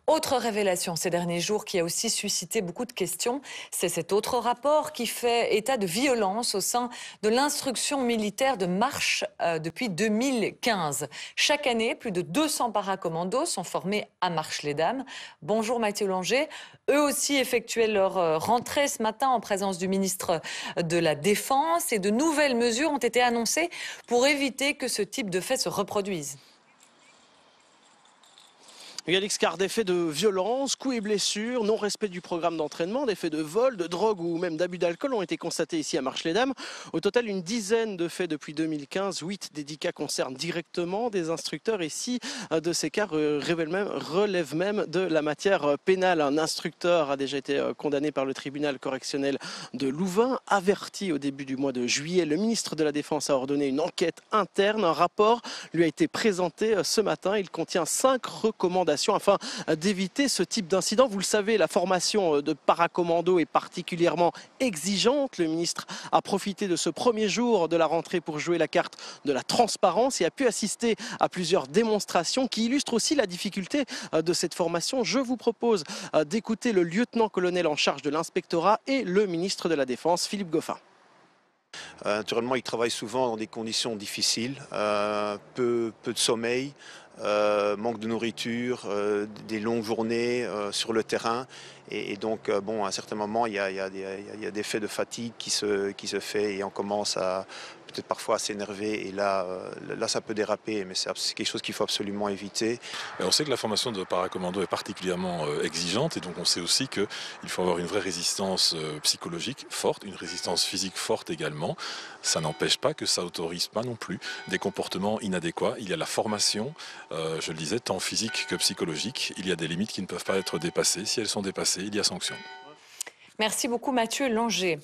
Autre révélation ces derniers jours qui a aussi suscité beaucoup de questions, c'est cet autre rapport qui fait état de violence au sein de l'instruction militaire de Marche depuis 2015. Chaque année, plus de 200 paracommandos sont formés à Marche-les-Dames. Bonjour Mathieu Langer. Eux aussi effectuaient leur rentrée ce matin en présence du ministre de la Défense et de nouvelles mesures ont été annoncées pour éviter que ce type de fait se reproduise. Alix, car des faits de violence, coups et blessures, non-respect du programme d'entraînement, des faits de vol, de drogue ou même d'abus d'alcool ont été constatés ici à Marche-les-Dames. Au total, une dizaine de faits depuis 2015. 8 des 10 cas concernent directement des instructeurs et 6 de ces cas relèvent même de la matière pénale. Un instructeur a déjà été condamné par le tribunal correctionnel de Louvain. Averti au début du mois de juillet, le ministre de la Défense a ordonné une enquête interne. Un rapport lui a été présenté ce matin. Il contient 5 recommandations afin d'éviter ce type d'incident. Vous le savez, la formation de paracommando est particulièrement exigeante. Le ministre a profité de ce premier jour de la rentrée pour jouer la carte de la transparence et a pu assister à plusieurs démonstrations qui illustrent aussi la difficulté de cette formation. Je vous propose d'écouter le lieutenant-colonel en charge de l'inspectorat et le ministre de la Défense, Philippe Goffin. Naturellement, ils travaillent souvent dans des conditions difficiles, peu de sommeil, manque de nourriture, des longues journées sur le terrain. Et donc, bon, à un certain moment, il y a des faits de fatigue qui se fait et on commence à peut-être parfois à s'énerver. Et là, ça peut déraper, mais c'est quelque chose qu'il faut absolument éviter. Et on sait que la formation de paracommando est particulièrement exigeante et donc on sait aussi qu'il faut avoir une vraie résistance psychologique forte, une résistance physique forte également. Ça n'empêche pas que ça autorise pas non plus des comportements inadéquats. Il y a la formation, je le disais, tant physique que psychologique. Il y a des limites qui ne peuvent pas être dépassées. Si elles sont dépassées, il y a sanction. Merci beaucoup Mathieu Langer.